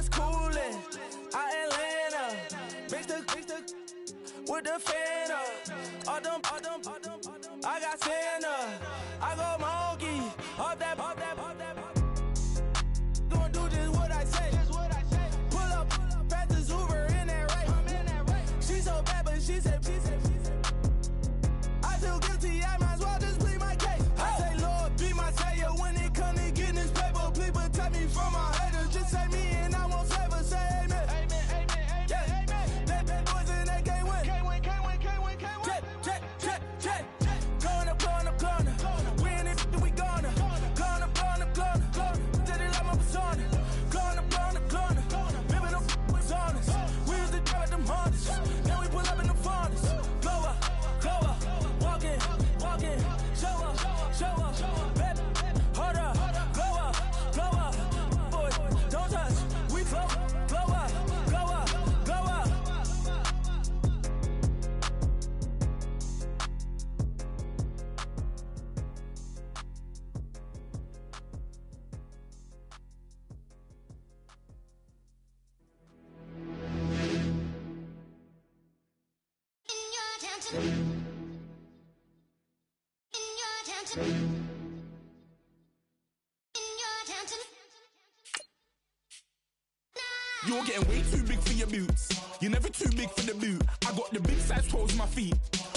was coolin' out Atlanta, mixed with the fan up. All them, I got Santa. I go monkey, up that. Gonna do just what I say. Pull up, past the Uber in that race. She so bad, but she said. I feel guilty, I might as well just plead my case. I say, Lord, be my savior when it come to getting this paper. Please protect me from my haters. Just say me and I won't favor. Say amen. Yeah. That boys and they can't win. Jet. Going up. We in it, we gonna. Going up. Did it like my persona. Going up. Living up with honest. We used to drive them hardest. Now we pull up in the furnace. Glow up. Walking. Show up. Baby, hold up. Glow up. Boys, don't touch. We glow up. You're getting way too big for your boots. You're never too big for the boot. I got the big size toes on my feet.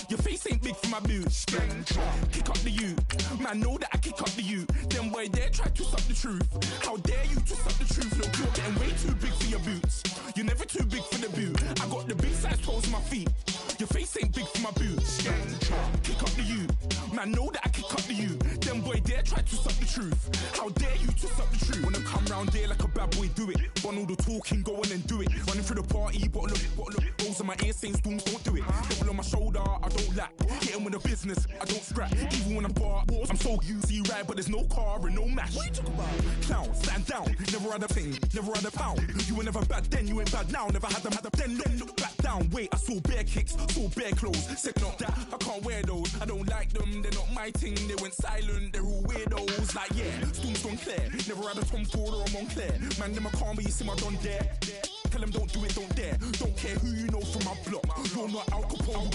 Your face ain't big for my boots. Kick up the you. Man, know that I kick up the you. Then boy dare try to suck the truth. How dare you to suck the truth? Look, you're getting way too big for your boots. You're never too big for the boot. I got the big size toes on my feet. Your face ain't big for my boots. Kick up the you. Man, know that I kick up the you. Then boy dare try to suck the truth. How dare you to suck the truth? When I come round there like a bad boy, do it. Want all the talking, go on and do it. Running through the party, bottle up. Rolls on my ear saying storms, don't do it. Double on my shoulder, I don't lack. Hit him with the business, I don't scrap. Even when I'm bar, I'm so easy right, but there's no car and no mash. What you talk about? Clown, stand down. Never had a thing, never had a pound. You were never bad then, you ain't bad now. Never had them, then look back down. Wait, I saw bare kicks, saw bare clothes. Second up that, I can't wear those. I don't like them, they're not my thing. They went silent, they're all weirdos. Like yeah, storms don't clear. Never had a Tom Ford or a Montclair. Man, them a calm, but you see my don dare. Tell them don't do it, don't dare. Don't care who you know from my block. You're not Al Capone.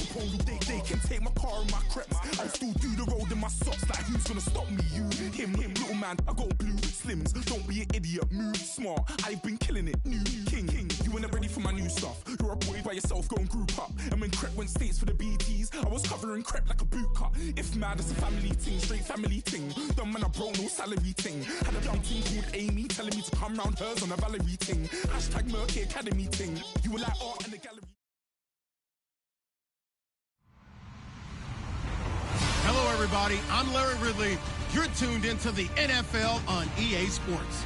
They can take my car and my creps. I'll still do the road in my socks. Like who's gonna stop me? You, him, little man. I got blue slims. Don't be an idiot. Move smart. I've been killing it. New king. You ain't ready for my new stuff. You're a boy by yourself. Go and group up. And when Crep went states for the BTs, I was covering Crep like a boot cut. If mad, it's a family thing. Straight family thing. Dumb man, I broke no salary thing. Had a young thing called Amy telling me to come round hers on a Valerie thing. Hashtag Murky Academy thing. You were like art in the gallery. Hello, everybody. I'm Larry Ridley. You're tuned into the NFL on EA Sports.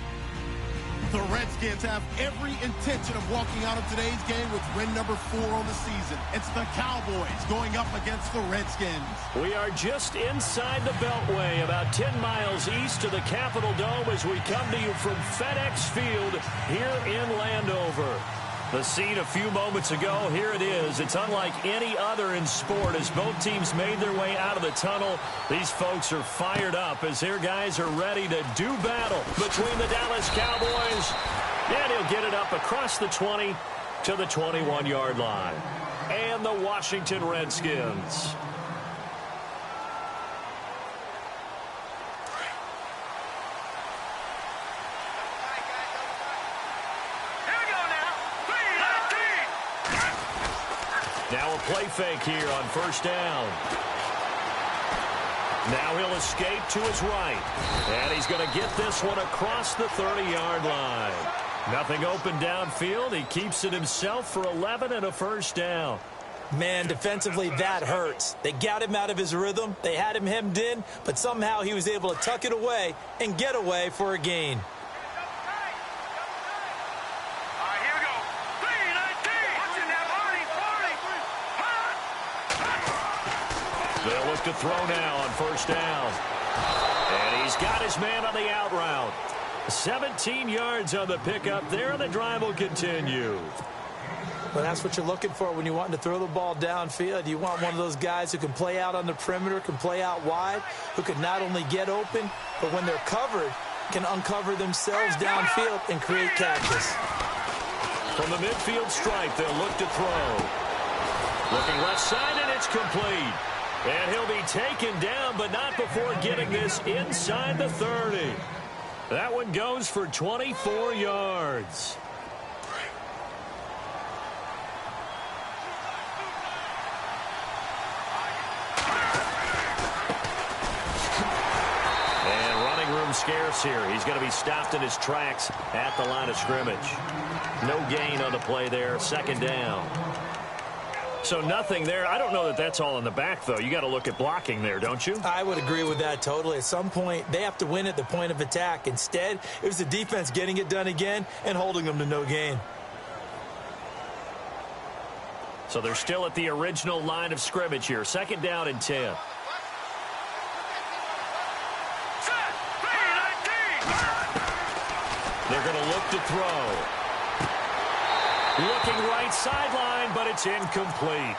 The Redskins have every intention of walking out of today's game with win number 4 on the season. It's the Cowboys going up against the Redskins. We are just inside the Beltway, about 10 miles east of the Capitol Dome as we come to you from FedEx Field here in Landover. The scene a few moments ago, here it is. It's unlike any other in sport as both teams made their way out of the tunnel. These folks are fired up as their guys are ready to do battle between the Dallas Cowboys. And he'll get it up across the 20 to the 21-yard line. And the Washington Redskins. Now a play fake here on first down. Now he'll escape to his right. And he's going to get this one across the 30-yard line. Nothing open downfield. He keeps it himself for 11 and a first down. Man, defensively, that hurts. They got him out of his rhythm. They had him hemmed in, but somehow he was able to tuck it away and get away for a gain. They'll look to throw now on first down. And he's got his man on the out route. 17 yards on the pickup there, and the drive will continue. Well, that's what you're looking for when you want to throw the ball downfield. You want one of those guys who can play out on the perimeter, can play out wide, who can not only get open, but when they're covered, can uncover themselves downfield and create catches. From the midfield stripe, they'll look to throw. Looking left side, and it's complete. And he'll be taken down, but not before getting this inside the 30. That one goes for 24 yards. And running room scarce here. He's going to be stopped in his tracks at the line of scrimmage. No gain on the play there. Second down. So nothing there. I don't know that that's all in the back, though. You got to look at blocking there, don't you? I would agree with that totally. At some point, they have to win at the point of attack. Instead, it was the defense getting it done again and holding them to no gain. So they're still at the original line of scrimmage here. Second down and 10. They're going to look to throw. Looking right sideline, but it's incomplete.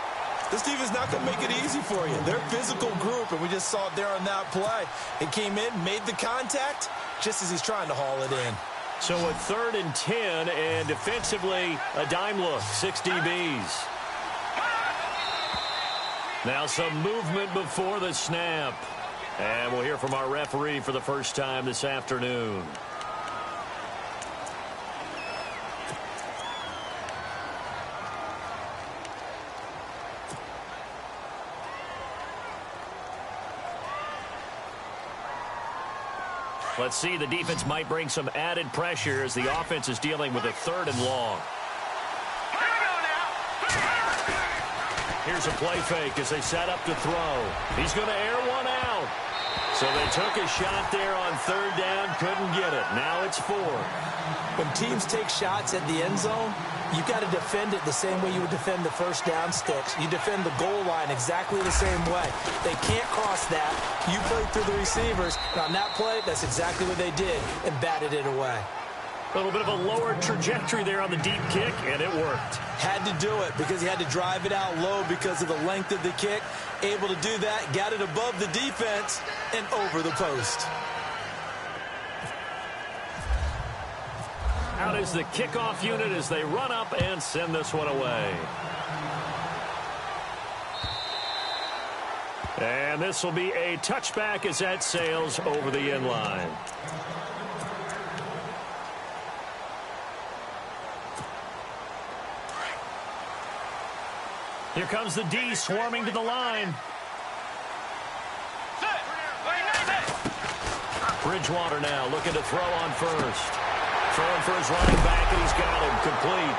This defense is not going to make it easy for you. They're a physical group, and we just saw it there on that play. It came in, made the contact, just as he's trying to haul it in. So a 3rd and 10, and defensively, a dime look, 6 DBs. Now some movement before the snap. And we'll hear from our referee for the first time this afternoon. Let's see, the defense might bring some added pressure as the offense is dealing with a 3rd and long. Here's a play fake as they set up to throw. He's going to air one out. So they took a shot there on 3rd down, couldn't get it. Now it's 4. When teams take shots at the end zone, you've got to defend it the same way you would defend the first down sticks. You defend the goal line exactly the same way. They can't cross that. You play through the receivers. And on that play, that's exactly what they did and batted it away. A little bit of a lower trajectory there on the deep kick, and it worked. Had to do it because he had to drive it out low because of the length of the kick. Able to do that, got it above the defense and over the post. Out is the kickoff unit as they run up and send this one away. And this will be a touchback as that sails over the end line. Here comes the D swarming to the line. Bridgewater now looking to throw on first. Throwing for his running back, and he's got him complete.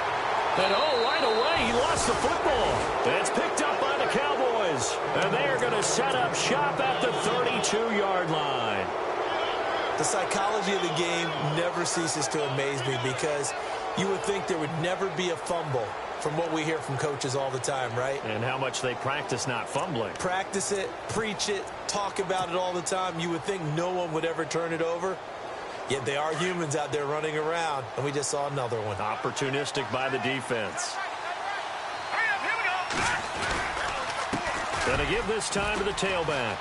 And right away, he lost the football. And it's picked up by the Cowboys. And they are going to set up shop at the 32-yard line. The psychology of the game never ceases to amaze me because you would think there would never be a fumble from what we hear from coaches all the time, right? And how much they practice not fumbling. Practice it, preach it, talk about it all the time. You would think no one would ever turn it over. Yet they are humans out there running around, and we just saw another one. Opportunistic by the defense. Going to give this time to the tailback.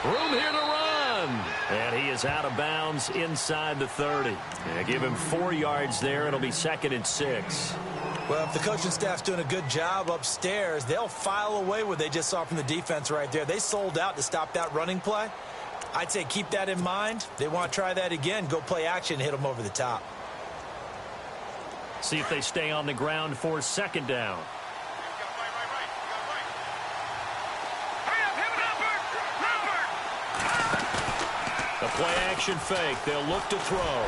Room here to run. And he is out of bounds inside the 30. And give him 4 yards there. It'll be 2nd and 6. Well, if the coaching staff's doing a good job upstairs, they'll file away what they just saw from the defense right there. They sold out to stop that running play. I'd say keep that in mind. They want to try that again. Go play action, hit them over the top. See if they stay on the ground for 2nd down. The play action fake. They'll look to throw.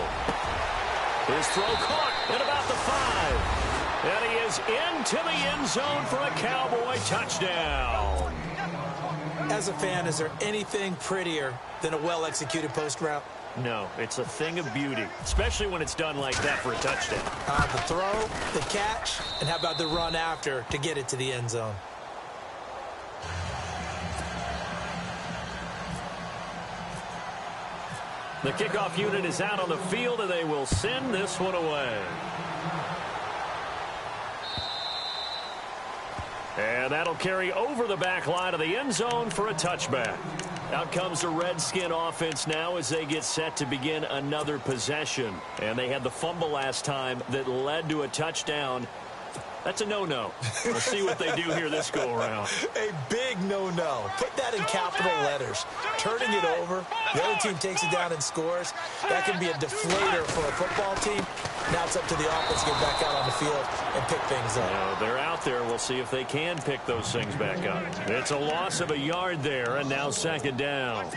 His throw caught at about the 5. And he is into the end zone for a Cowboy touchdown. As a fan, is there anything prettier than a well-executed post route? No, it's a thing of beauty, especially when it's done like that for a touchdown. The throw, the catch, and how about the run after to get it to the end zone? The kickoff unit is out on the field, and they will send this one away. And that'll carry over the back line of the end zone for a touchback. Out comes the Redskin offense now as they get set to begin another possession. And they had the fumble last time that led to a touchdown. That's a no-no. We'll see what they do here this go-around. A big no-no. Put that in capital letters. Turning it over, the other team takes it down and scores. That can be a deflator for a football team. Now it's up to the offense to get back out on the field and pick things up. Now, they're out there. We'll see if they can pick those things back up. It's a loss of a yard there, and now second down.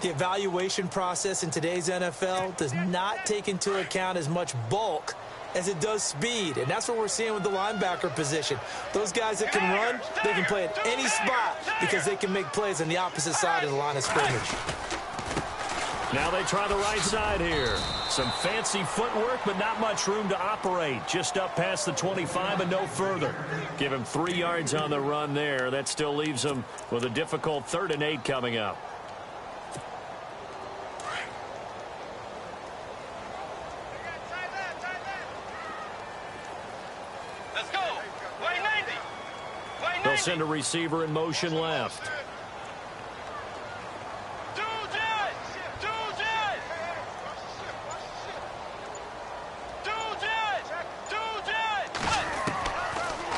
The evaluation process in today's NFL does not take into account as much bulk as it does speed, and that's what we're seeing with the linebacker position. Those guys that can run, they can play at any spot because they can make plays on the opposite side of the line of scrimmage. Now they try the right side here. Some fancy footwork, but not much room to operate. Just up past the 25 and no further. Give him 3 yards on the run there. That still leaves him with a difficult 3rd and 8 coming up. They'll send a receiver in motion left.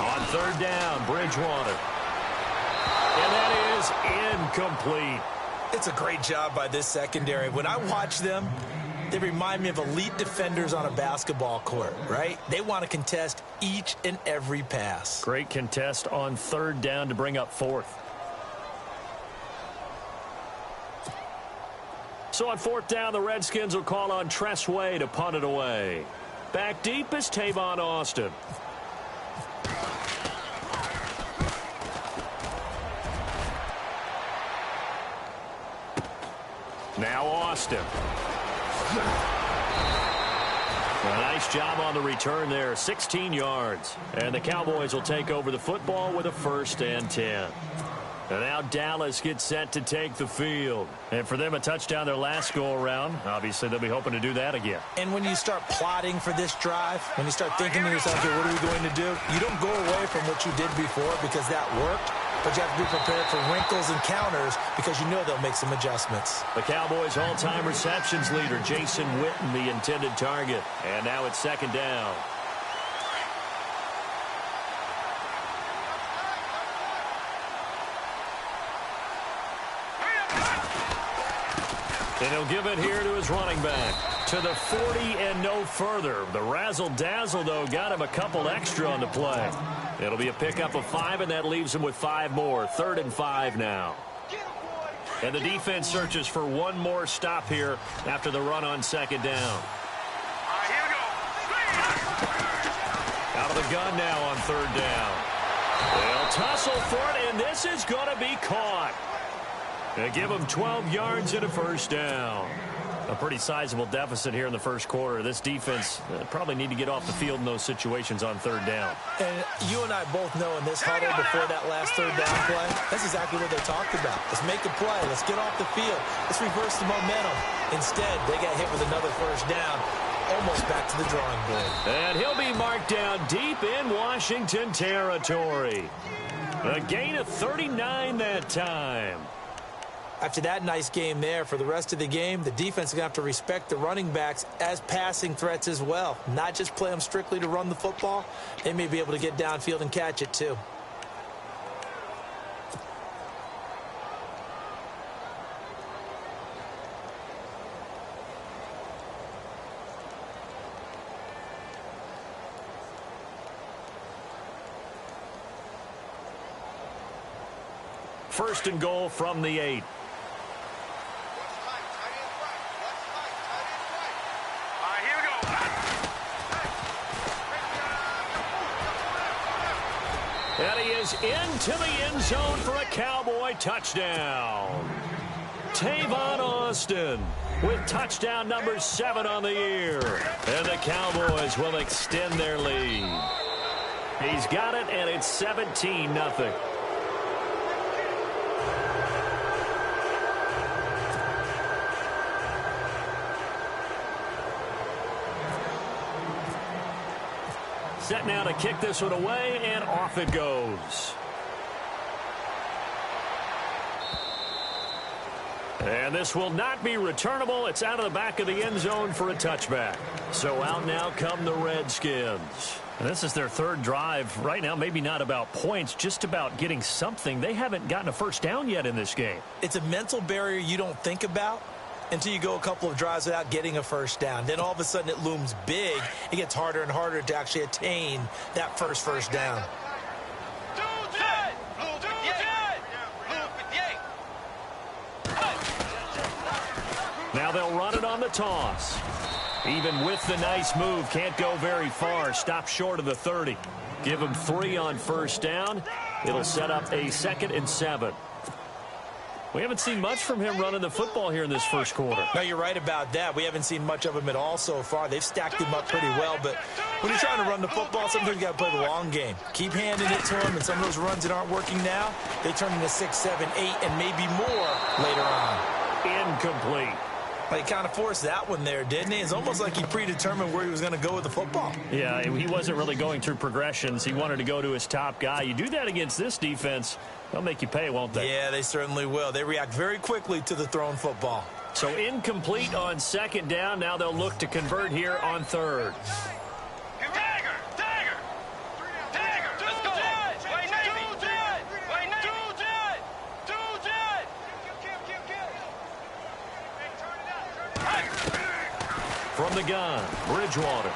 On 3rd down, Bridgewater. And that is incomplete. It's a great job by this secondary. When I watch them, they remind me of elite defenders on a basketball court, right? They want to contest each and every pass. Great contest on 3rd down to bring up 4th. So on 4th down, the Redskins will call on Tressway to punt it away. Back deep is Tavon Austin. Now Austin. A nice job on the return there, 16 yards. And the Cowboys will take over the football with a 1st and 10. And now Dallas gets set to take the field. And for them, a touchdown their last go-around. Obviously, they'll be hoping to do that again. And when you start plotting for this drive, when you start thinking to yourself, okay, what are we going to do? You don't go away from what you did before because that worked. But you have to be prepared for wrinkles and counters because you know they'll make some adjustments. The Cowboys' all-time receptions leader, Jason Witten, the intended target. And now it's 2nd down. And he'll give it here to his running back. To the 40 and no further. The razzle-dazzle, though, got him a couple extra on the play. It'll be a pickup of 5, and that leaves him with 5 more. 3rd and 5 now. And the defense searches for one more stop here after the run on 2nd down. Out of the gun now on 3rd down. They'll tussle for it, and this is going to be caught. They give him 12 yards and a 1st down. A pretty sizable deficit here in the 1st quarter. This defense probably need to get off the field in those situations on 3rd down. And you and I both know in this huddle before that last 3rd down play, that's exactly what they talked about. Let's make a play. Let's get off the field. Let's reverse the momentum. Instead, they got hit with another 1st down. Almost back to the drawing board. And he'll be marked down deep in Washington territory. A gain of 39 that time. After that nice game there, for the rest of the game, the defense is going to have to respect the running backs as passing threats as well. Not just play them strictly to run the football. They may be able to get downfield and catch it too. First and goal from the 8. And he is into the end zone for a Cowboy touchdown. Tavon Austin with touchdown number 7 on the year. And the Cowboys will extend their lead. He's got it, and it's 17-0. Set now to kick this one away, and off it goes. And this will not be returnable. It's out of the back of the end zone for a touchback. So out now come the Redskins. And this is their third drive. Right now, maybe not about points, just about getting something. They haven't gotten a first down yet in this game. It's a mental barrier you don't think about until you go a couple of drives without getting a first down. Then all of a sudden it looms big. It gets harder and harder to actually attain that first down. Now they'll run it on the toss. Even with the nice move, can't go very far. Stop short of the 30. Give him 3 on first down. It'll set up a 2nd and 7. We haven't seen much from him running the football here in this first quarter. No, you're right about that. We haven't seen much of him at all so far. They've stacked him up pretty well, but when you're trying to run the football, sometimes you got to play the long game. Keep handing it to him, and some of those runs that aren't working now, they turn into 6, 7, 8, and maybe more later on. Incomplete. Well, he kind of forced that one there, didn't he? It's almost like he predetermined where he was going to go with the football. Yeah, he wasn't really going through progressions. He wanted to go to his top guy. You do that against this defense, they'll make you pay, won't they? Yeah, they certainly will. They react very quickly to the thrown football. So incomplete on 2nd down. Now they'll look to convert here on 3rd. From the gun, Bridgewater.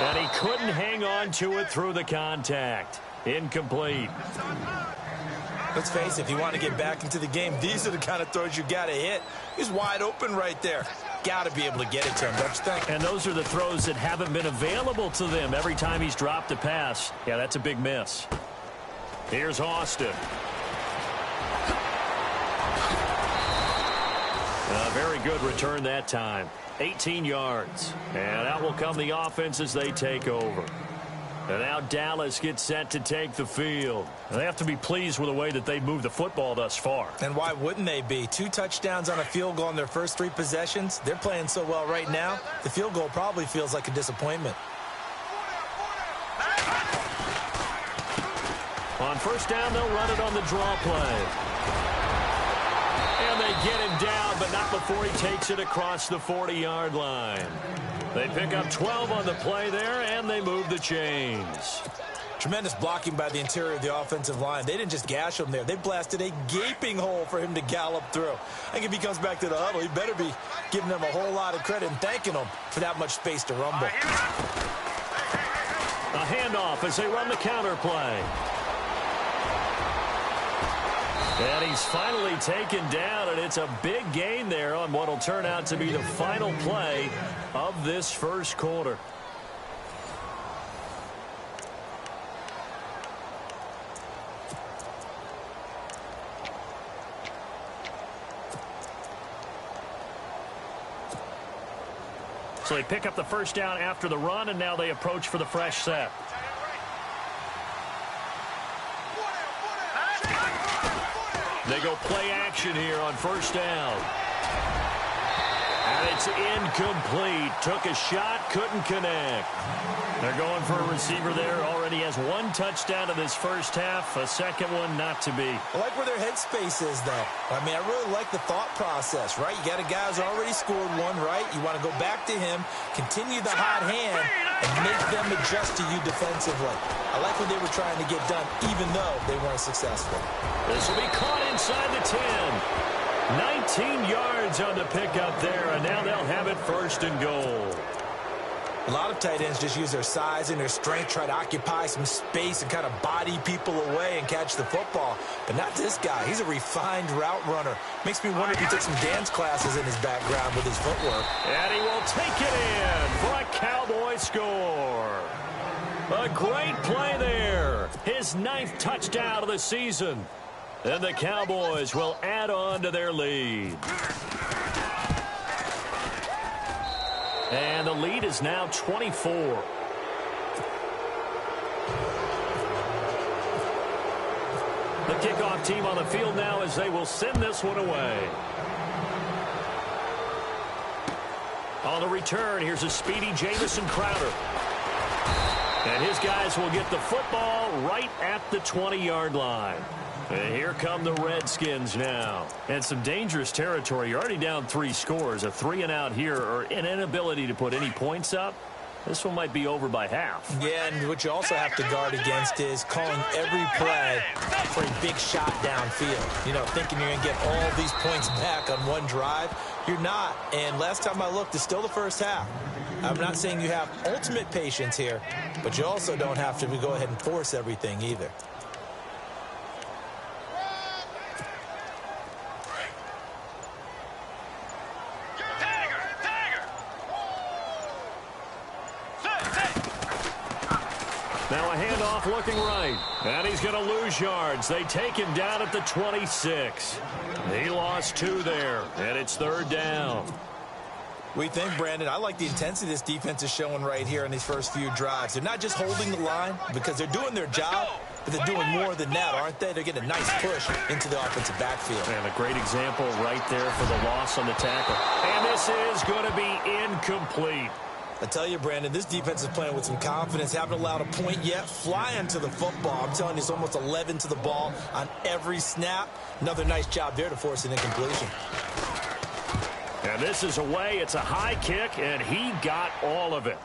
And he couldn't hang on to it through the contact. Incomplete. Let's face it, if you want to get back into the game, these are the kind of throws you got to hit. He's wide open right there. Got to be able to get it to him, don't you think? And those are the throws that haven't been available to them every time he's dropped a pass. Yeah, that's a big miss. Here's Austin. A very good return that time. 18 yards. And out will come the offense as they take over. And now Dallas gets set to take the field. And they have to be pleased with the way that they moved the football thus far. And why wouldn't they be? 2 touchdowns on a field goal in their first 3 possessions. They're playing so well right now, the field goal probably feels like a disappointment. On first down, they'll run it on the draw play. And they get him down, but not before he takes it across the 40-yard line. They pick up 12 on the play there, and they move the chains. Tremendous blocking by the interior of the offensive line. They didn't just gash him there. They blasted a gaping hole for him to gallop through. I think if he comes back to the huddle, he better be giving them a whole lot of credit and thanking them for that much space to rumble. A handoff as they run the counter play. And he's finally taken down, and it's a big gain there on what will turn out to be the final play of this first quarter. So they pick up the first down after the run, and now they approach for the fresh set. They go play action here on first down. And it's incomplete. Took a shot, couldn't connect. They're going for a receiver there. Already has 1 touchdown in this first half. A second one not to be. I like where their headspace is, though. I mean, I really like the thought process, right? You got a guy who's already scored 1, right? You want to go back to him, continue the hot hand, and make them adjust to you defensively. I like what they were trying to get done, even though they weren't successful. This will be caught inside the 10. 19 yards on the pickup there, and now they'll have it first and goal. A lot of tight ends just use their size and their strength, try to occupy some space and kind of body people away and catch the football. But not this guy. He's a refined route runner. Makes me wonder if he took some dance classes in his background with his footwork. And he will take it in for a Cowboy score. A great play there. His 9th touchdown of the season. And the Cowboys will add on to their lead. And the lead is now 24. The kickoff team on the field now as they will send this one away. On the return, here's a speedy Jamison Crowder. And his guys will get the football right at the 20-yard line. And here come the Redskins now. And some dangerous territory. You're already down 3 scores. A 3-and-out here, or an inability to put any points up. This one might be over by half. Yeah, and what you also have to guard against is calling every play for a big shot downfield. You know, thinking you're going to get all these points back on one drive. You're not. And last time I looked, it's still the first half. I'm not saying you have ultimate patience here, but you also don't have to go ahead and force everything either. Now a handoff looking right. And he's going to lose yards. They take him down at the 26. He lost 2 there, and it's 3rd down. We think, Brandon, I like the intensity this defense is showing right here in these first few drives. They're not just holding the line because they're doing their job, but they're doing more than that, aren't they? They're getting a nice push into the offensive backfield. And a great example right there for the loss on the tackle. And this is going to be incomplete. I tell you, Brandon, this defense is playing with some confidence. Haven't allowed a point yet. Flying to the football. I'm telling you, it's almost 11 to the ball on every snap. Another nice job there to force an incompletion. And this is away. It's a high kick, and he got all of it.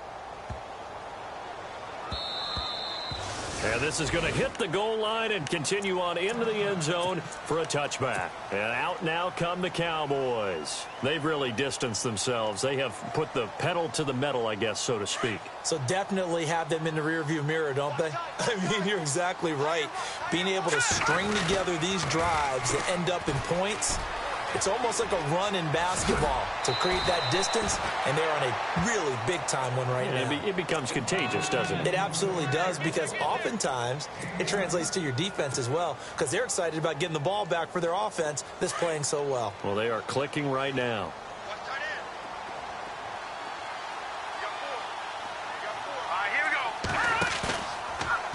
And this is going to hit the goal line and continue on into the end zone for a touchback. And out now come the Cowboys. They've really distanced themselves. They have put the pedal to the metal, I guess, so to speak. So definitely have them in the rearview mirror, don't they? I mean, you're exactly right. Being able to string together these drives that end up in points, it's almost like a run in basketball to create that distance, and they're on a really big-time one right now. It becomes contagious, doesn't it? It absolutely does, because oftentimes it translates to your defense as well, because they're excited about getting the ball back for their offense that's playing so well. Well, they are clicking right now.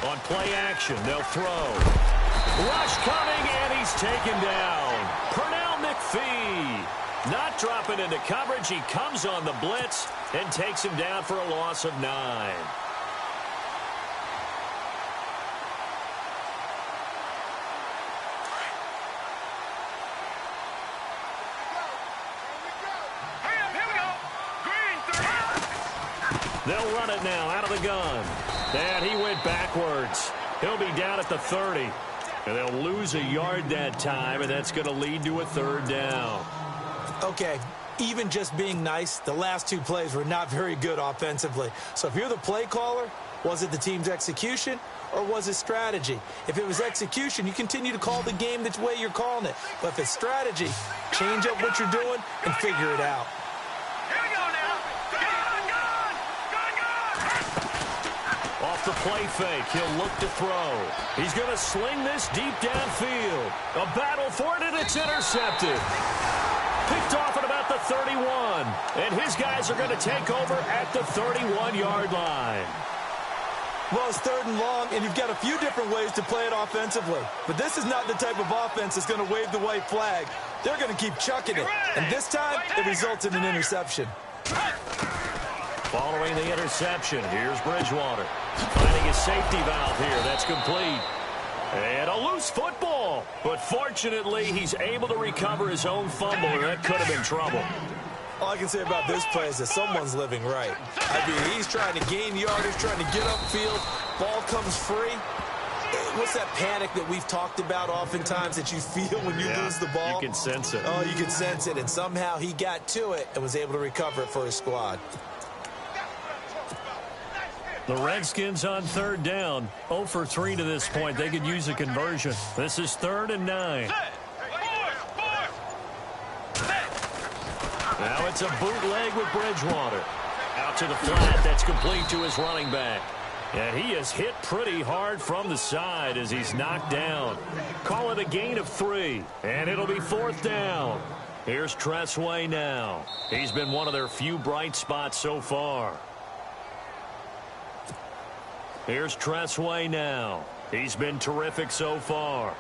On play action, they'll throw. Rush coming, and he's taken down. Pernell McPhee not dropping into coverage. He comes on the blitz and takes him down for a loss of 9. They'll run it now out of the gun. And he went backwards. He'll be down at the 30. And they'll lose a yard that time, and that's going to lead to a 3rd down. Okay, even just being nice, the last 2 plays were not very good offensively. So if you're the play caller, was it the team's execution or was it strategy? If it was execution, you continue to call the game the way you're calling it. But if it's strategy, change up what you're doing and figure it out. Off the play fake, he'll look to throw. He's going to sling this deep downfield. A battle for it, and it's intercepted. Picked off at about the 31. And his guys are going to take over at the 31-yard line. Well, it's 3rd and long, and you've got a few different ways to play it offensively. But this is not the type of offense that's going to wave the white flag. They're going to keep chucking it. And this time, it results in an interception. Following the interception, here's Bridgewater. Finding a safety valve here. That's complete. And a loose football. But fortunately, he's able to recover his own fumble, and that could have been trouble. All I can say about this play is that someone's living right. I mean, he's trying to gain yardage, trying to get upfield. Ball comes free. What's that panic that we've talked about oftentimes that you feel when you lose the ball? You can sense it. Oh, you can sense it. And somehow he got to it and was able to recover it for his squad. The Redskins on 3rd down. 0 for 3 to this point. They could use a conversion. This is 3rd and 9. Now it's a bootleg with Bridgewater. Out to the flat. That's complete to his running back. And he is hit pretty hard from the side as he's knocked down. Call it a gain of 3. And it'll be 4th down. Here's Tressway now. He's been one of their few bright spots so far. Here's Tressway now. He's been terrific so far.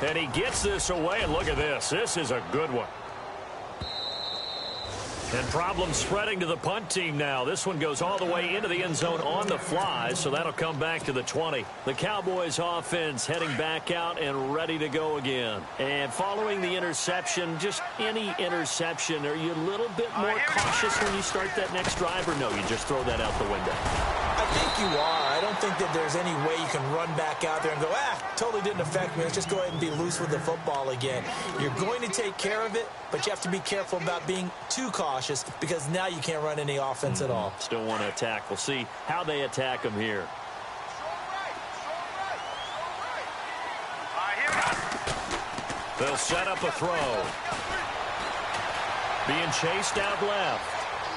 And he gets this away, and look at this. This is a good one. And problems spreading to the punt team now. This one goes all the way into the end zone on the fly, so that'll come back to the 20. The Cowboys offense heading back out and ready to go again. And following the interception, just any interception, are you a little bit more cautious when you start that next drive, or no, you just throw that out the window? I think you are. I don't think that there's any way you can run back out there and go, totally didn't affect me. Let's just go ahead and be loose with the football again. You're going to take care of it, but you have to be careful about being too cautious because now you can't run any offense at all. Still want to attack. We'll see how they attack them here. They'll set up a throw. Being chased out left.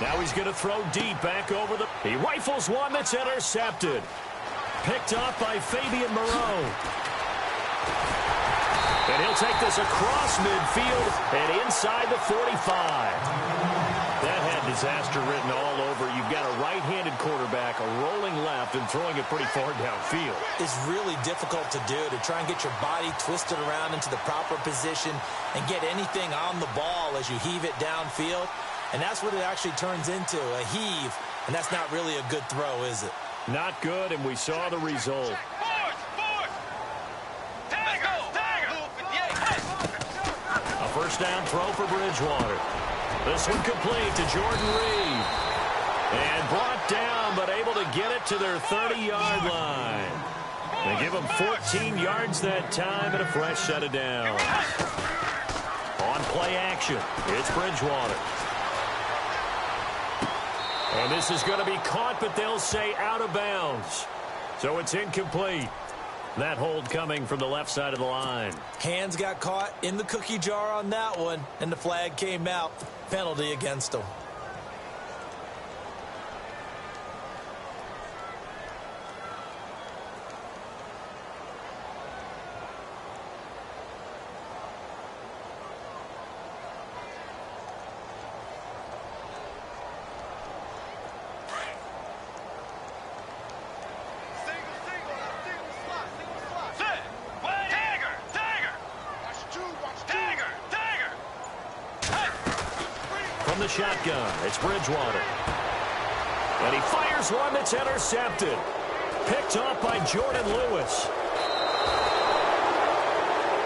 Now he's going to throw deep back over the... He rifles one that's intercepted. Picked up by Fabian Moreau. And he'll take this across midfield and inside the 45. That had disaster written all over. You've got a right-handed quarterback, a rolling left, and throwing it pretty far downfield. It's really difficult to do, to try and get your body twisted around into the proper position and get anything on the ball as you heave it downfield. And that's what it actually turns into, a heave. And that's not really a good throw, is it? Not good, and we saw the result. A first down throw for Bridgewater. This one complete to Jordan Reed. And brought down, but able to get it to their 30-yard line. They give him 14 yards that time and a fresh set of downs. On play action, it's Bridgewater. And this is going to be caught, but they'll say out of bounds. So it's incomplete. That hold coming from the left side of the line. Hands got caught in the cookie jar on that one, and the flag came out. Penalty against them. From the shotgun, it's Bridgewater. And he fires one that's intercepted. Picked up by Jordan Lewis.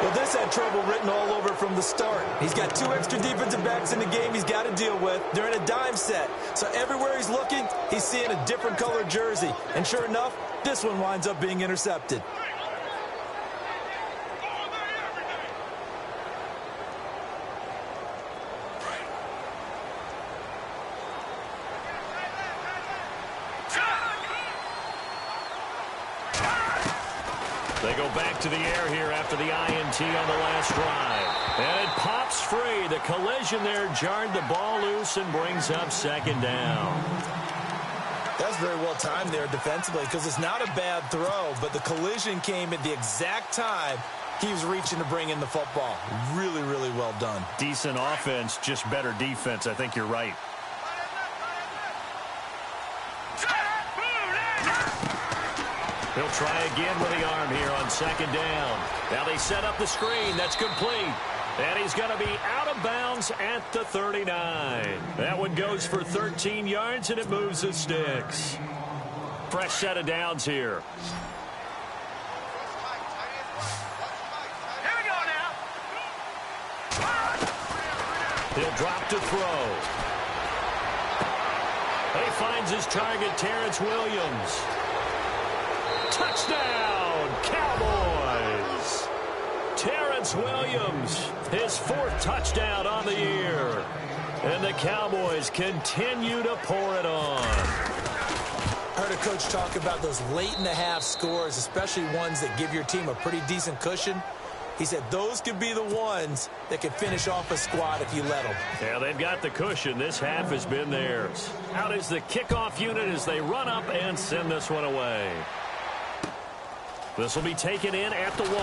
Well, this had trouble written all over from the start. He's got two extra defensive backs in the game he's got to deal with. They're in a dime set. So everywhere he's looking, he's seeing a different colored jersey. And sure enough, this one winds up being intercepted. They go back to the air here after the INT on the last drive. And it pops free. The collision there jarred the ball loose and brings up second down. That's very well timed there defensively because it's not a bad throw, but the collision came at the exact time he was reaching to bring in the football. Really, really well done. Decent offense, just better defense. I think you're right. He'll try again with the arm here on second down. Now they set up the screen. That's complete. And he's going to be out of bounds at the 39. That one goes for 13 yards, and it moves the sticks. Fresh set of downs here. Here we go now. He'll drop to throw. He finds his target, Terrence Williams. Touchdown, Cowboys! Terrence Williams, his fourth touchdown on the year. And the Cowboys continue to pour it on. I heard a coach talk about those late-in-the-half scores, especially ones that give your team a pretty decent cushion. He said those could be the ones that could finish off a squad if you let them. Yeah, they've got the cushion. This half has been theirs. Out is the kickoff unit as they run up and send this one away. This will be taken in at the 1.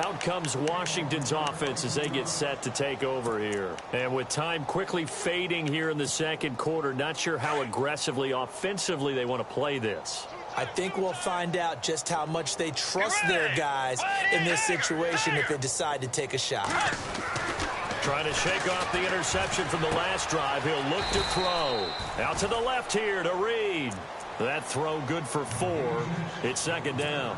Out comes Washington's offense as they get set to take over here. And with time quickly fading here in the second quarter, not sure how aggressively, offensively they want to play this. I think we'll find out just how much they trust their guys in this situation if they decide to take a shot. Trying to shake off the interception from the last drive. He'll look to throw. Out to the left here to Reed. That throw good for 4. It's second down.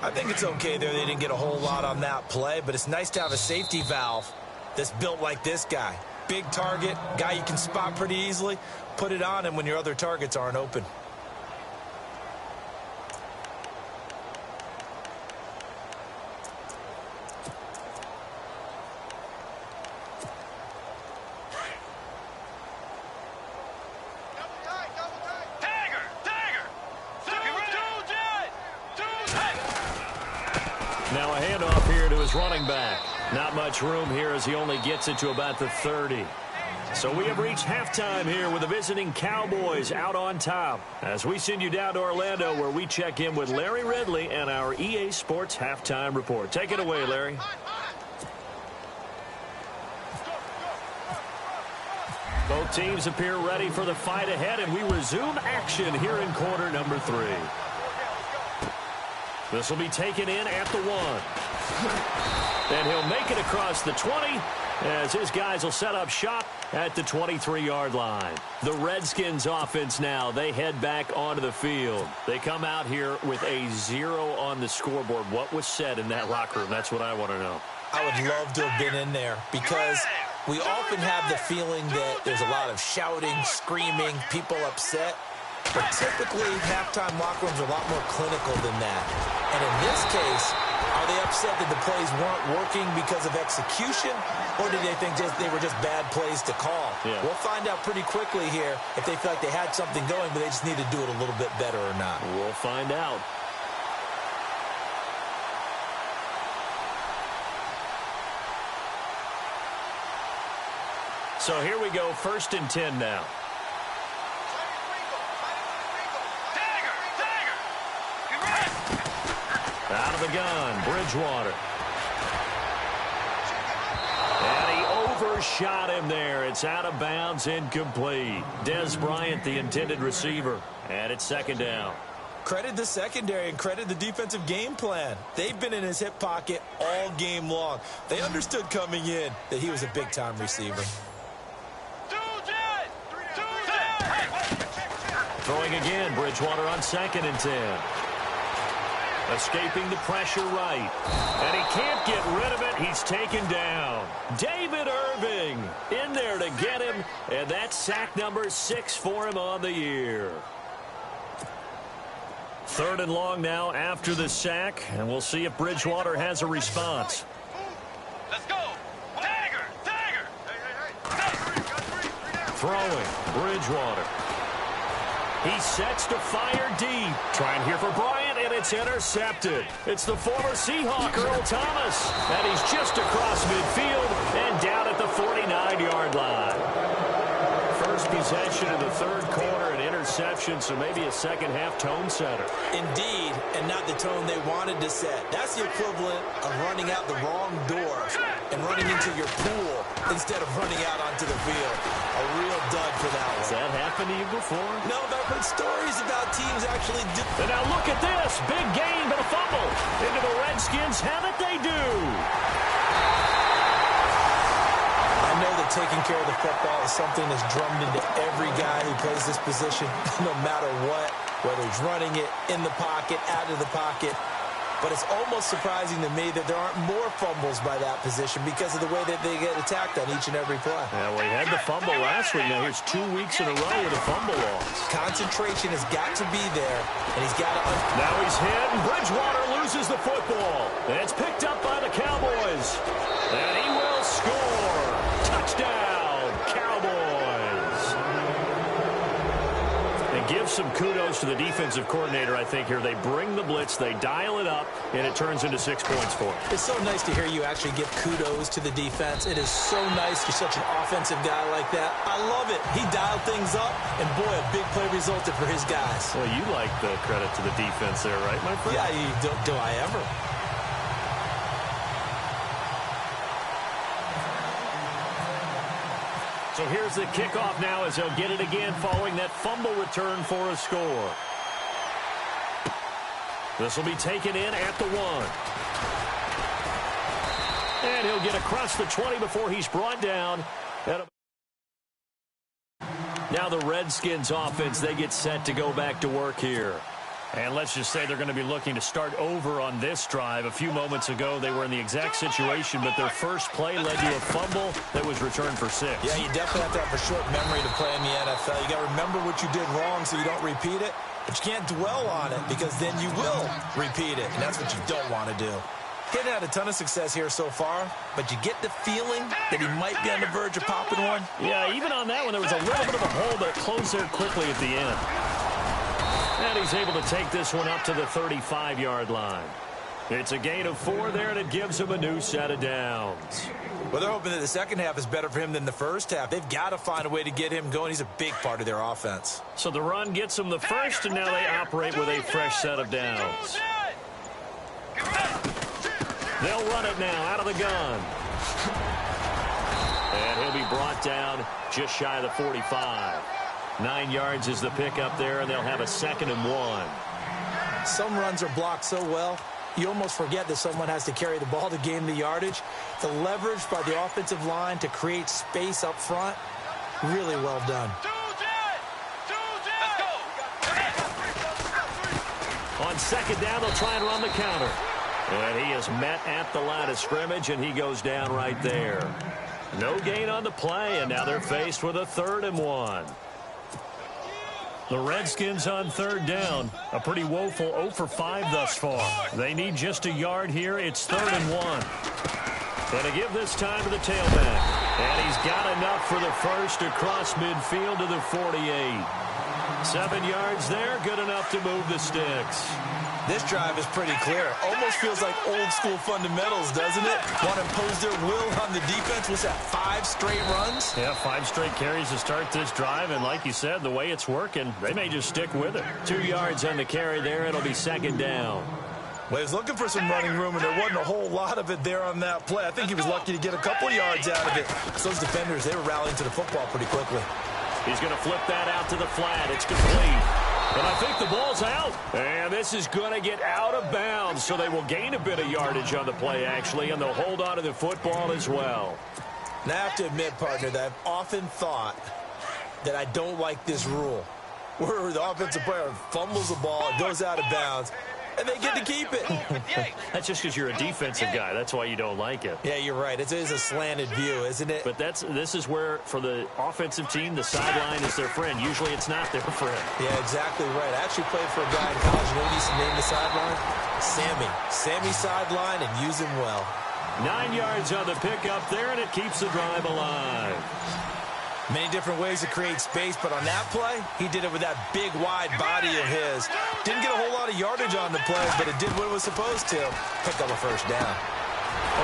I think it's okay there. They didn't get a whole lot on that play, but it's nice to have a safety valve that's built like this guy. Big target, guy you can spot pretty easily. Put it on him when your other targets aren't open. Now a handoff here to his running back. Not much room here as he only gets it to about the 30. So we have reached halftime here with the visiting Cowboys out on top. As we send you down to Orlando where we check in with Larry Ridley and our EA Sports Halftime Report. Take it away, Larry. Both teams appear ready for the fight ahead, and we resume action here in quarter number 3. This will be taken in at the 1. And he'll make it across the 20 as his guys will set up shop at the 23-yard line. The Redskins offense now, they head back onto the field. They come out here with a 0 on the scoreboard. What was said in that locker room? That's what I want to know. I would love to have been in there because we often have the feeling that there's a lot of shouting, screaming, people upset. But typically, halftime locker rooms are a lot more clinical than that. And in this case, are they upset that the plays weren't working because of execution, or did they think they were just bad plays to call? Yeah. We'll find out pretty quickly here if they feel like they had something going, but they just need to do it a little bit better or not. We'll find out. So here we go, 1st and 10 now. Out of the gun, Bridgewater. And he overshot him there. It's out of bounds, incomplete. Des Bryant, the intended receiver. And it's second down. Credit the secondary and credit the defensive game plan. They've been in his hip pocket all game long. They understood coming in that he was a big-time receiver. Throwing again, Bridgewater on 2nd and 10. Escaping the pressure right. And he can't get rid of it. He's taken down. David Irving in there to get him. And that's sack number 6 for him on the year. 3rd and long now after the sack. And we'll see if Bridgewater has a response. Let's go. Tiger. Throwing, Bridgewater. He sets to fire deep. Trying here for Bryant, and it's intercepted. It's the former Seahawk, Earl Thomas. And he's just across midfield and down at the 49-yard line. First possession of the 3rd quarter, an interception, so maybe a second-half tone setter. Indeed, and not the tone they wanted to set. That's the equivalent of running out the wrong door and running into your pool instead of running out onto the field. A real dud for that one. Has that happened to you before? No, but I've heard stories about teams actually do. And now look at this. Big gain, but a fumble. Into the Redskins. Have it they do. I know that taking care of the football is something that's drummed into every guy who plays this position, no matter what, whether he's running it, in the pocket, out of the pocket. But it's almost surprising to me that there aren't more fumbles by that position because of the way that they get attacked on each and every play. Yeah, well, he had the fumble last week. Now here's 2 weeks in a row with a fumble loss. Concentration has got to be there, and he's got to... Now he's hit, and Bridgewater loses the football. And it's picked up by the Cowboys. And he will score. Touchdown, Cowboys. And give some kudos to the defensive coordinator, I think, here. They bring the blitz, they dial it up, and it turns into 6 points for him. It's so nice to hear you actually give kudos to the defense. It is so nice. You're such an offensive guy like that. I love it. He dialed things up, and boy, a big play resulted for his guys. Well, you like the credit to the defense there, right, my friend? Yeah, do I ever? So here's the kickoff now as they'll get it again following that fumble return for a score. This will be taken in at the 1. And he'll get across the 20 before he's brought down. Now the Redskins offense, they get set to go back to work here. And let's just say they're going to be looking to start over on this drive. A few moments ago, they were in the exact situation, but their first play led to a fumble that was returned for 6. Yeah, you definitely have to have a short memory to play in the NFL. You got to remember what you did wrong so you don't repeat it, but you can't dwell on it because then you will repeat it, and that's what you don't want to do. He hasn't had a ton of success here so far, but you get the feeling that he might be on the verge of popping one. Yeah, even on that one, there was a little bit of a hole, but it closed there quickly at the end. And he's able to take this one up to the 35-yard line. It's a gain of 4 there, and it gives him a new set of downs. Well, they're hoping that the second half is better for him than the first half. They've got to find a way to get him going. He's a big part of their offense. So the run gets them the first, and now they operate with a fresh set of downs. They'll run it now out of the gun. And he'll be brought down just shy of the 45. 9 yards is the pickup there, and they'll have a 2nd and 1. Some runs are blocked so well, you almost forget that someone has to carry the ball to gain the yardage. The leverage by the offensive line to create space up front, really well done. On 2nd down, they'll try and run the counter. And he is met at the line of scrimmage, and he goes down right there. No gain on the play, and now they're faced with a 3rd and 1. The Redskins on 3rd down. A pretty woeful 0 for 5 thus far. They need just a yard here. It's 3rd and 1. And to give this time to the tailback. And he's got enough for the first across midfield to the 48. 7 yards there, good enough to move the sticks. This drive is pretty clear. Almost feels like old-school fundamentals, doesn't it? Want to impose their will on the defense. What's that, 5 straight runs? Yeah, 5 straight carries to start this drive, and like you said, the way it's working, they may just stick with it. 2 yards on the carry there. It'll be 2nd down. Well, he was looking for some running room, and there wasn't a whole lot of it there on that play. I think he was lucky to get a couple yards out of it. So those defenders, they were rallying to the football pretty quickly. He's going to flip that out to the flat. It's complete. And I think the ball's out. And this is going to get out of bounds, so they will gain a bit of yardage on the play, actually, and they'll hold on to the football as well. Now, I have to admit, partner, that I've often thought that I don't like this rule, where the offensive player fumbles the ball, it goes out of bounds, and they get to keep it. That's just because you're a defensive guy. That's why you don't like it. Yeah, you're right. It is a slanted view, isn't it? But this is where, for the offensive team, the sideline is their friend. Usually it's not their friend. Yeah, exactly right. I actually played for a guy in college. You know what he used to name the sideline? Sammy. Sammy sideline, and use him well. 9 yards on the pickup there, and it keeps the drive alive. Many different ways to create space, but on that play, he did it with that big, wide body of his. Didn't get a whole lot of yardage on the play, but it did what it was supposed to. Pick up a 1st down.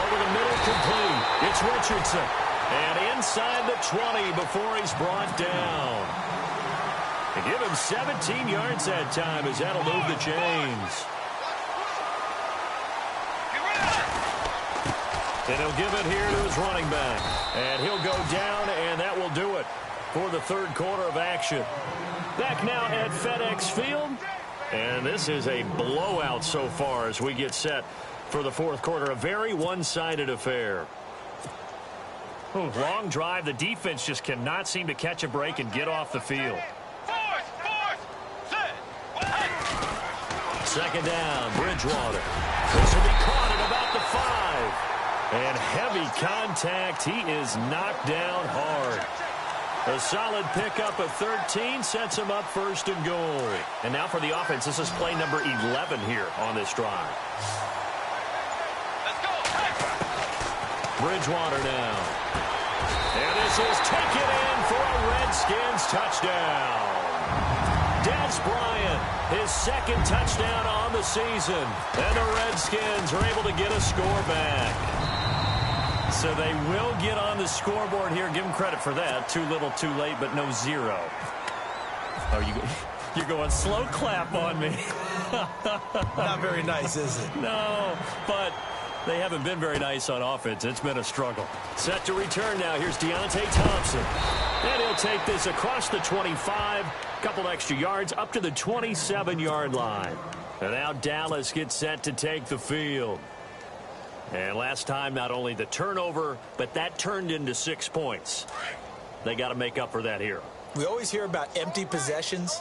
Over the middle, complete. It's Richardson. And inside the 20 before he's brought down. They give him 17 yards that time as that'll move the chains. And he'll give it here to his running back. And he'll go down, and that will do it for the 3rd quarter of action. Back now at FedEx Field. And this is a blowout so far as we get set for the 4th quarter. A very one-sided affair. Long drive. The defense just cannot seem to catch a break and get off the field. 2nd down, Bridgewater. This will be caught at about the 5. And heavy contact. He is knocked down hard. A solid pickup of 13 sets him up 1st and goal. And now for the offense, this is play number 11 here on this drive. Let's go. Bridgewater now. And this is taken in for a Redskins touchdown. Des Bryant, his 2nd touchdown on the season. And the Redskins are able to get a score back. So they will get on the scoreboard here. Give them credit for that. Too little, too late, but no 0. Oh, you're going slow clap on me. Not very nice, is it? No, but they haven't been very nice on offense. It's been a struggle. Set to return now. Here's Deontay Thompson. And he'll take this across the 25. Couple extra yards up to the 27-yard line. And now Dallas gets set to take the field. And last time, not only the turnover, but that turned into 6 points. They got to make up for that here. We always hear about empty possessions,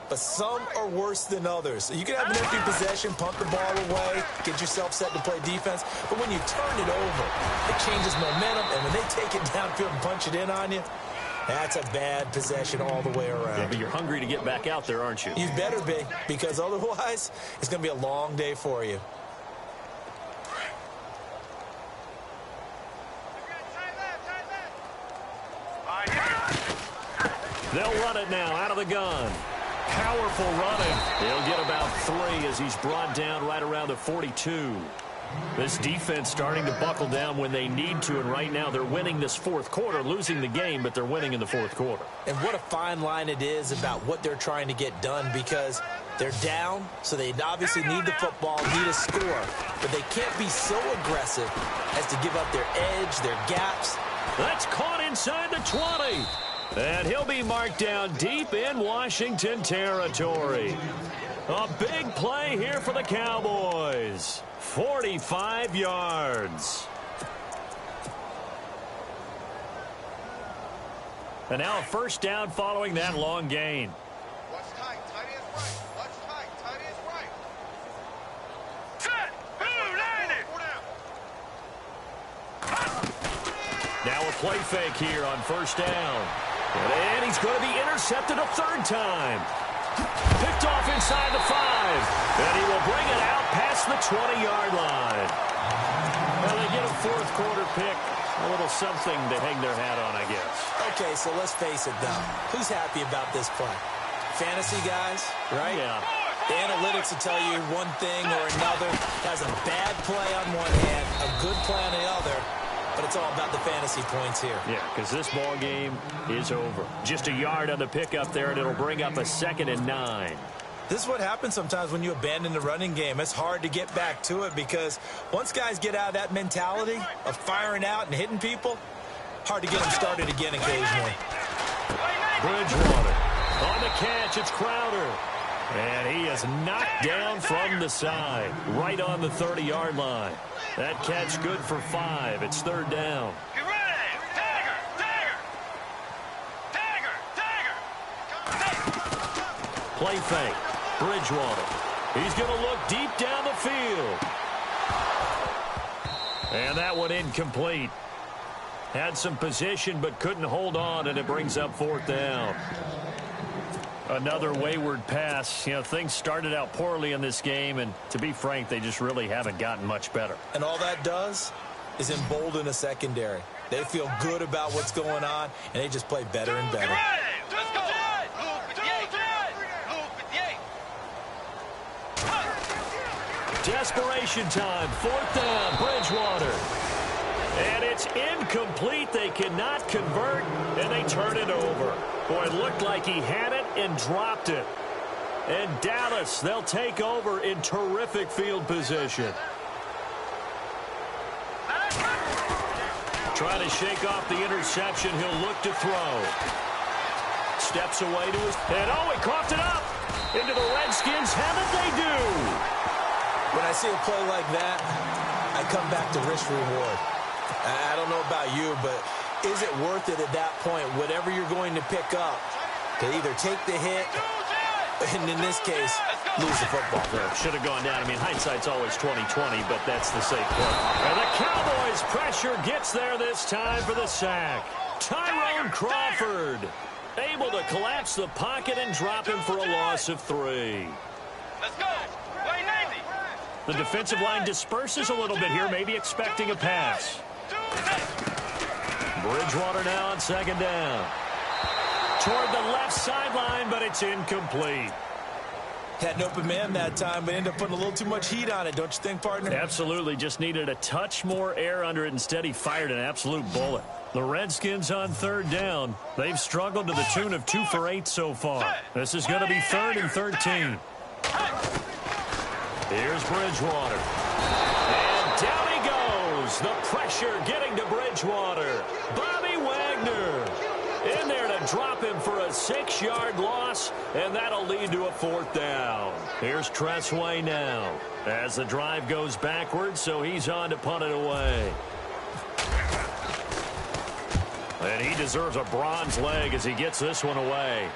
but some are worse than others. You can have an empty possession, punt the ball away, get yourself set to play defense, but when you turn it over, it changes momentum, and when they take it downfield and punch it in on you, that's a bad possession all the way around. Yeah, but you're hungry to get back out there, aren't you? You better be, because otherwise, it's going to be a long day for you. They'll run it now out of the gun. Powerful running. He'll get about 3 as he's brought down right around the 42. This defense starting to buckle down when they need to, and right now they're winning this fourth quarter, losing the game, but they're winning in the fourth quarter. And what a fine line it is about what they're trying to get done, because they're down, so they obviously need the football, need a score, but they can't be so aggressive as to give up their edge, their gaps. That's caught inside the 20. And he'll be marked down deep in Washington territory. A big play here for the Cowboys. 45 yards. And now a first down following that long gain. Watch tight. Tight is right. Watch tight. Tight is right. Set. Boom. Landed. Now a play fake here on first down. And he's going to be intercepted a third time. Picked off inside the 5. And he will bring it out past the 20-yard line. Well, they get a fourth quarter pick. A little something to hang their hat on, I guess. Okay, so let's face it, though. Who's happy about this play? Fantasy guys, right? Yeah. The analytics will tell you one thing or another. Has a bad play on one hand, a good play on the other. But it's all about the fantasy points here. Yeah, because this ball game is over. Just a yard on the pickup there, and it'll bring up a 2nd and 9. This is what happens sometimes when you abandon the running game. It's hard to get back to it because once guys get out of that mentality of firing out and hitting people, hard to get them started again occasionally. Bridgewater on the catch. It's Crowder. And he is knocked down from the side, right on the 30-yard line. That catch good for 5. It's third down. Get ready. Tagger. Play fake. Bridgewater. He's going to look deep down the field. And that one incomplete. Had some position but couldn't hold on, and it brings up fourth down. Another wayward pass. You know, things started out poorly in this game, and to be frank, they just really haven't gotten much better. And all that does is embolden a secondary. They feel good about what's going on, and they just play better and better. Let's go. Desperation time. Fourth down. Bridgewater. And it's incomplete. They cannot convert, and they turn it over. Boy, it looked like he had it and dropped it. And Dallas, they'll take over in terrific field position. Trying to shake off the interception. He'll look to throw. Steps away to his... And oh, he coughed it up. Into the Redskins. Haven't they do? When I see a play like that, I come back to risk reward. I don't know about you, but is it worth it at that point, whatever you're going to pick up, to either take the hit, and in this case, lose the football? Should have gone down. I mean, hindsight's always 20/20, but that's the safe play. And the Cowboys' pressure gets there this time for the sack. Tyrone Crawford able to collapse the pocket and drop him for a loss of 3. Let's go. Play 90. The defensive line disperses a little bit here, maybe expecting a pass. Bridgewater now on second down. Toward the left sideline, but it's incomplete. Had an open man that time, but ended up putting a little too much heat on it, don't you think, partner? Absolutely, just needed a touch more air under it. Instead, he fired an absolute bullet. The Redskins on third down. They've struggled to the tune of 2 for 8 so far. This is going to be 3rd and 13. Here's Bridgewater. And down he goes. The pressure getting to Bridgewater. Bobby Wagner. In there to drop him for a 6-yard loss, and that'll lead to a 4th down. Here's Tressway now as the drive goes backwards, so he's on to punt it away. And he deserves a bronze leg as he gets this one away.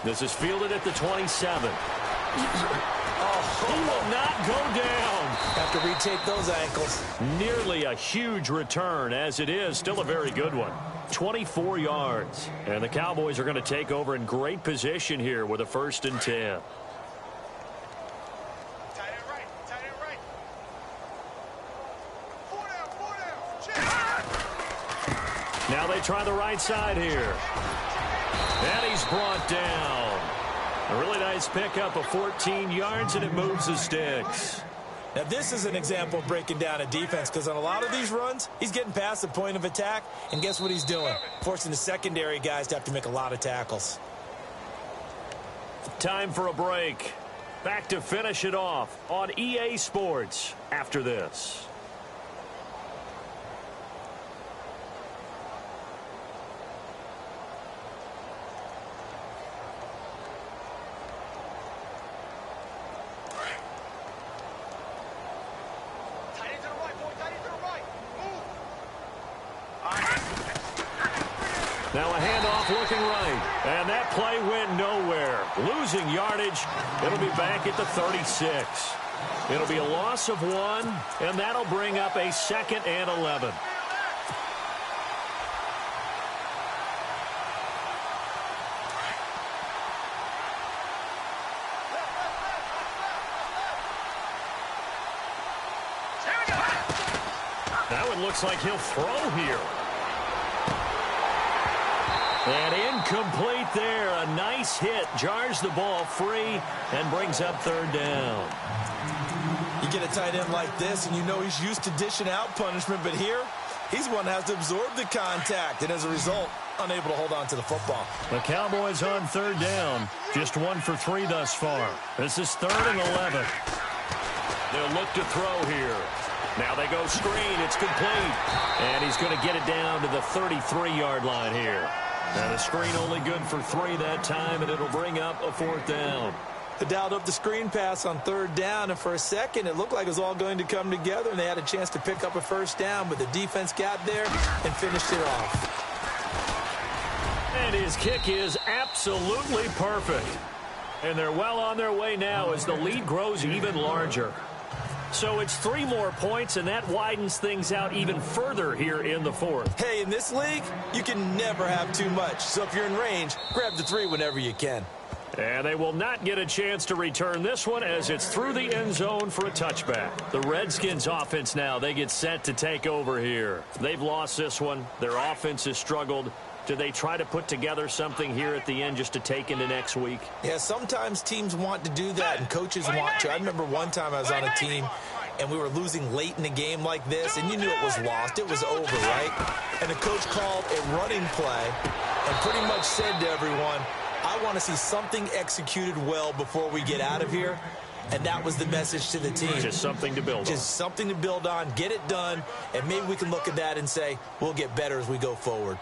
This is fielded at the 27. He will not go down. Have to retake those ankles. Nearly a huge return, as it is still a very good one. 24 yards. And the Cowboys are going to take over in great position here with a 1st and 10. Tight end right. Tight end right. 4 down. Check. Now they try the right side here. And he's brought down. A really nice pickup of 14 yards, and it moves the sticks. Now, this is an example of breaking down a defense, because on a lot of these runs, he's getting past the point of attack, and guess what he's doing? Forcing the secondary guys to have to make a lot of tackles. Time for a break. Back to finish it off on EA Sports after this. Now a handoff looking right. And that play went nowhere. Losing yardage. It'll be back at the 36. It'll be a loss of 1, and that'll bring up a 2nd and 11. Now it looks like he'll throw here. And incomplete there. A nice hit. Jars the ball free and brings up 3rd down. You get a tight end like this, and you know he's used to dishing out punishment, but here, he's one that has to absorb the contact, and as a result, unable to hold on to the football. The Cowboys on 3rd down. Just 1 for 3 thus far. This is 3rd and 11. They'll look to throw here. Now they go screen. It's complete. And he's going to get it down to the 33-yard line here. And a screen only good for 3 that time, and it'll bring up a 4th down. They dialed up the screen pass on 3rd down, and for a second, it looked like it was all going to come together, and they had a chance to pick up a 1st down, but the defense got there and finished it off. And his kick is absolutely perfect. And they're well on their way now as the lead grows even larger. So it's 3 more points, and that widens things out even further here in the 4th. Hey, in this league, you can never have too much. So if you're in range, grab the 3 whenever you can. And they will not get a chance to return this one as it's through the end zone for a touchback. The Redskins offense now, they get set to take over here. They've lost this one. Their offense has struggled. Do they try to put together something here at the end just to take into next week? Yeah, sometimes teams want to do that, and coaches want to. I remember one time I was on a team, and we were losing late in a game like this, and you knew it was lost. It was over, right? And the coach called a running play and pretty much said to everyone, I want to see something executed well before we get out of here. And that was the message to the team. Just something to build on. Just something to build on, get it done, and maybe we can look at that and say, we'll get better as we go forward.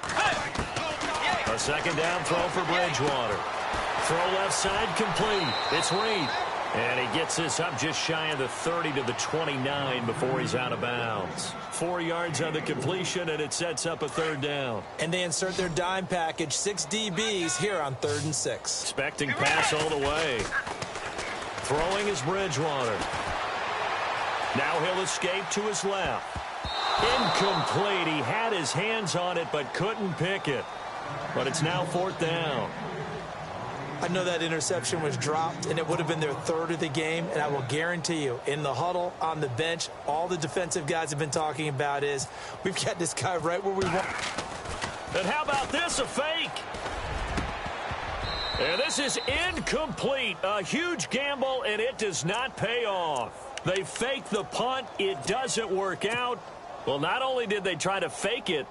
A 2nd down throw for Bridgewater. Throw left side complete. It's Reed. And he gets this up just shy of the 30 to the 29 before he's out of bounds. 4 yards on the completion, and it sets up a 3rd down. And they insert their dime package, 6 DBs here on 3rd and 6. Expecting pass all the way. Throwing is Bridgewater. Now he'll escape to his left. Incomplete. He had his hands on it but couldn't pick it. But it's now 4th down. I know that interception was dropped, and it would have been their 3rd of the game, and I will guarantee you, in the huddle, on the bench, all the defensive guys have been talking about is, we've got this guy right where we want. And how about this, a fake? And this is incomplete. A huge gamble, and it does not pay off. They fake the punt. It doesn't work out. Well, not only did they try to fake it,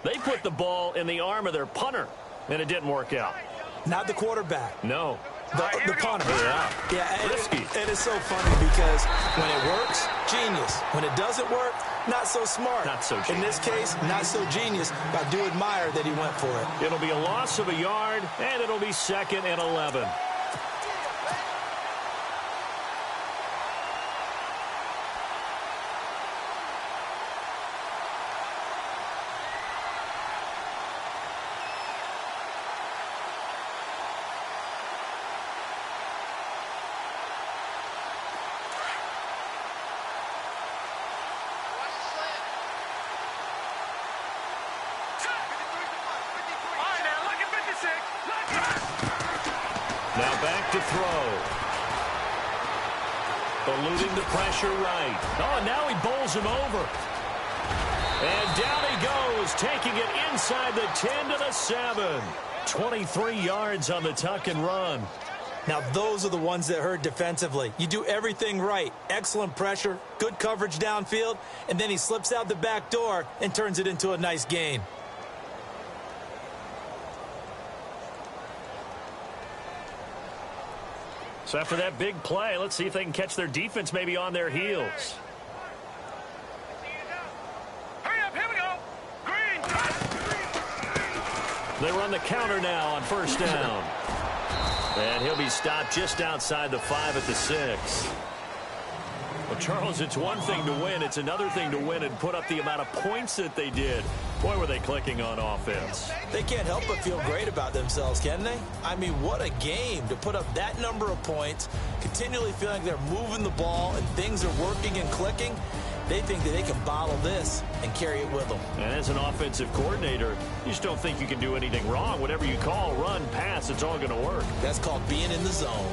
they put the ball in the arm of their punter, and it didn't work out. Not the quarterback. No. The punter. Yeah, Risky. and it's so funny because when it works, genius. When it doesn't work, not so smart. Not so genius. In this case, not so genius, but I do admire that he went for it. It'll be a loss of a yard, and it'll be 2nd and 11. Now back to throw. Eluding the pressure right. Oh, and now he bowls him over. And down he goes, taking it inside the 10 to the 7. 23 yards on the tuck and run. Now, those are the ones that hurt defensively. You do everything right. Excellent pressure, good coverage downfield, and then he slips out the back door and turns it into a nice gain. So after that big play, let's see if they can catch their defense maybe on their heels. Hurry up, here we go. Green. They run the counter now on 1st down. And he'll be stopped just outside the 5 at the 6. Well, Charles, it's one thing to win. It's another thing to win and put up the amount of points that they did. Boy, were they clicking on offense. They can't help but feel great about themselves, can they? I mean, what a game to put up that number of points, continually feeling they're moving the ball and things are working and clicking. They think that they can bottle this and carry it with them. And as an offensive coordinator, you just don't think you can do anything wrong. Whatever you call, run, pass, it's all going to work. That's called being in the zone.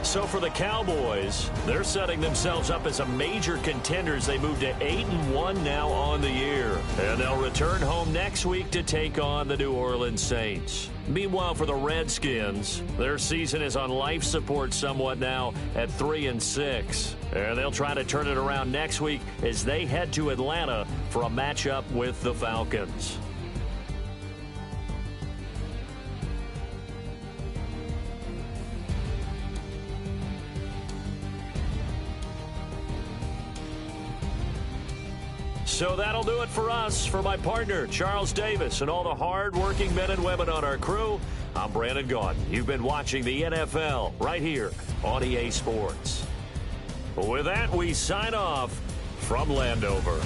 So for the Cowboys, they're setting themselves up as a major contender as they move to 8-1 now on the year. And they'll return home next week to take on the New Orleans Saints. Meanwhile, for the Redskins, their season is on life support somewhat now at 3-6. And they'll try to turn it around next week as they head to Atlanta for a matchup with the Falcons. So that'll do it for us. For my partner, Charles Davis, and all the hard-working men and women on our crew, I'm Brandon Gaudin. You've been watching the NFL right here on EA Sports. With that, we sign off from Landover.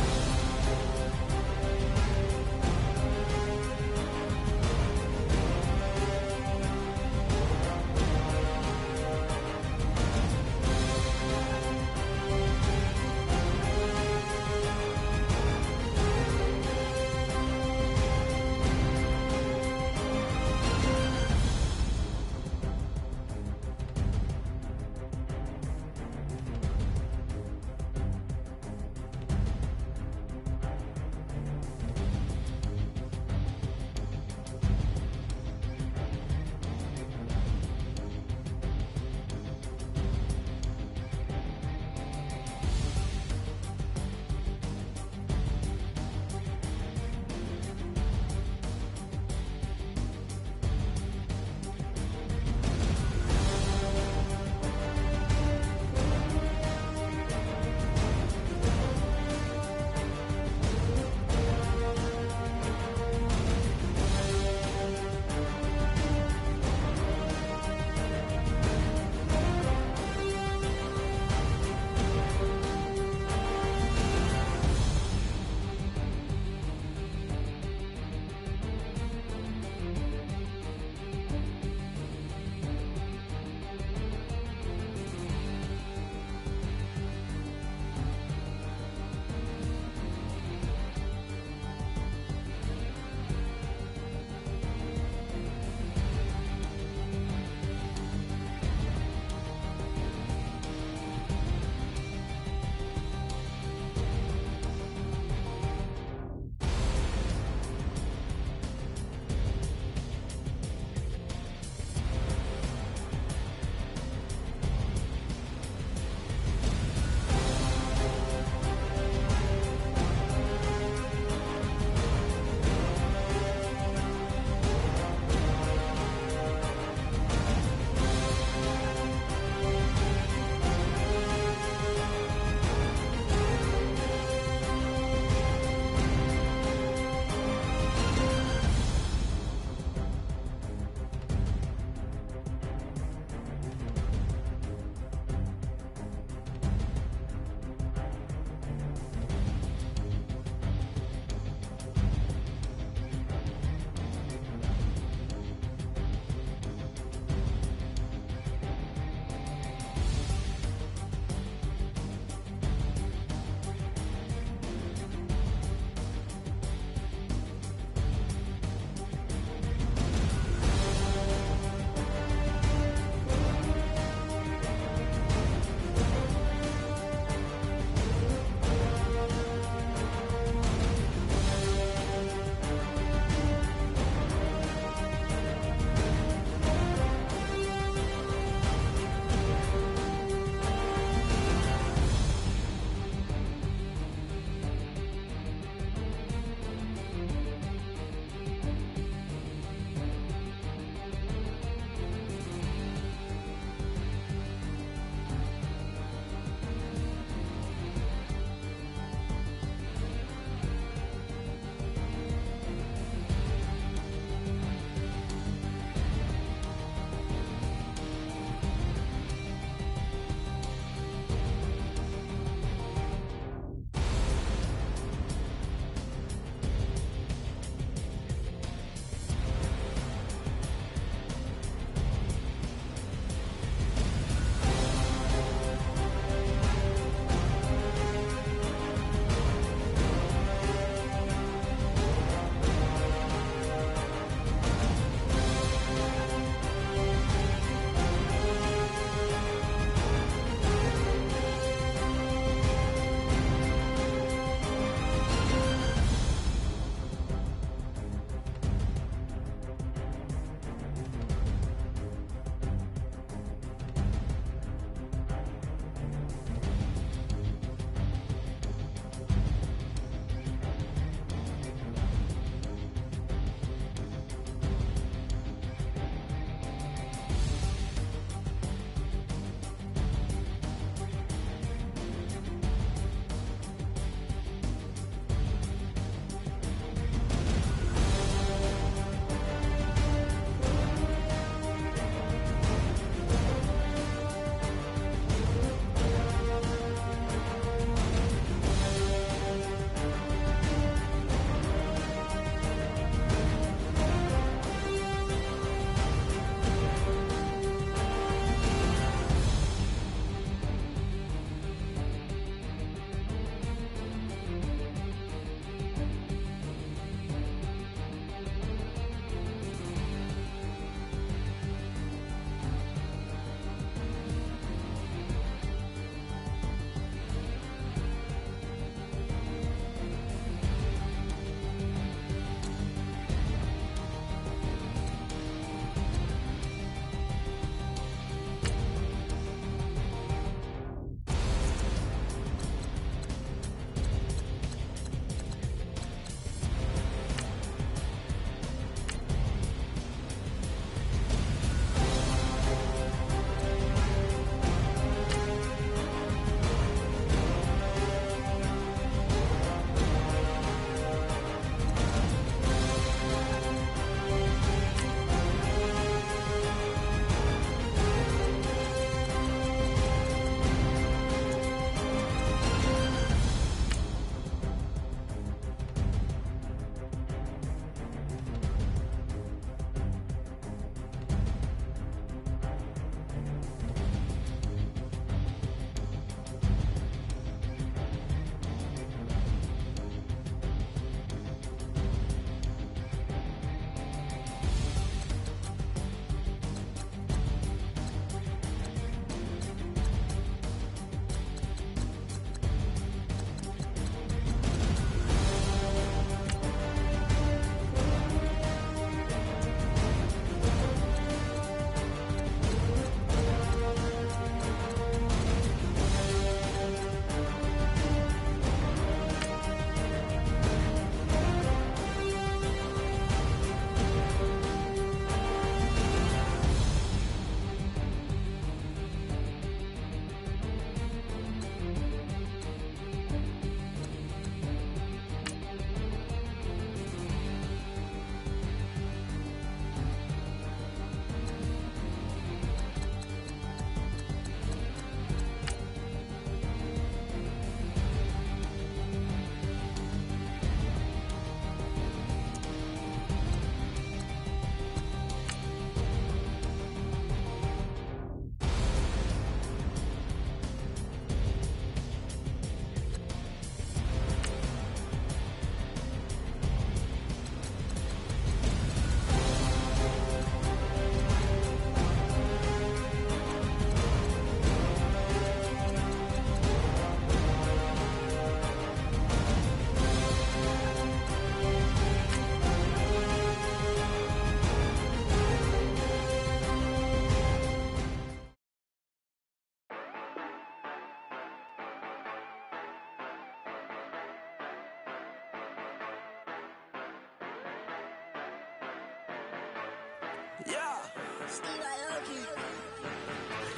Yeah.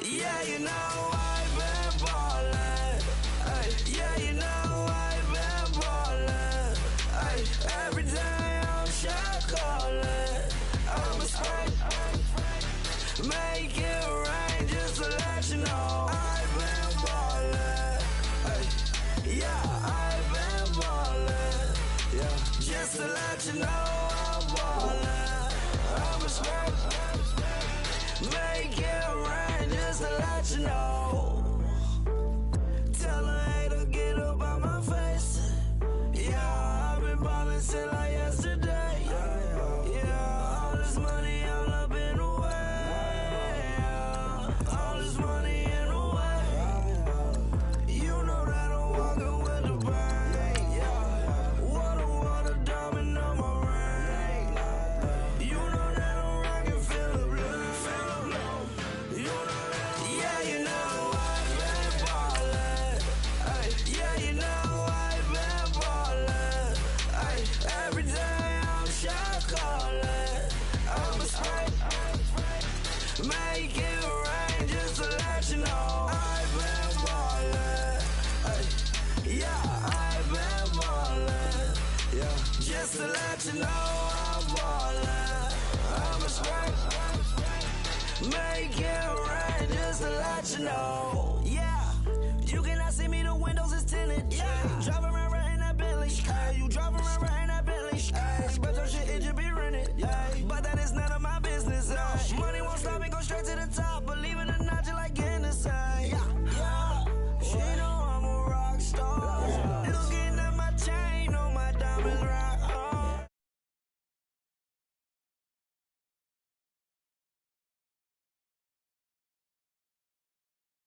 Yeah, you know I've been ballin'. Ay, yeah, you know I've been ballin'. Ay, every day I'm shot callin'. I'm a spray. Make it rain just to let you know I've been ballin'. Ay, yeah, I've been ballin'. Yeah, just to let you know I'm ballin'. I'm a spray. Make it rain just to let you know. Tell a hater get up out my face. Yeah, I've been ballin' since like yesterday. Yeah, all this money all up in the way. All this money in the way. You know that I'm walking with the bank. Water, diamond on my ring. You know that I'm rockin' feel the blue. You know that, yeah, you know I've been ballin'. Ay, yeah, you know I've been ballin'. Ay, every day I'm shot callin'. I'm a spray. Make it rain just to let you know I've been ballin'. Ay, yeah, I've been ballin'. Yeah, just to let you know I'm ballin'. I'm a spray. Make it rain just to let you know. Yeah, you cannot see me, the windows is tinted. Yeah, drive around right in that Bentley. Hey, you drive around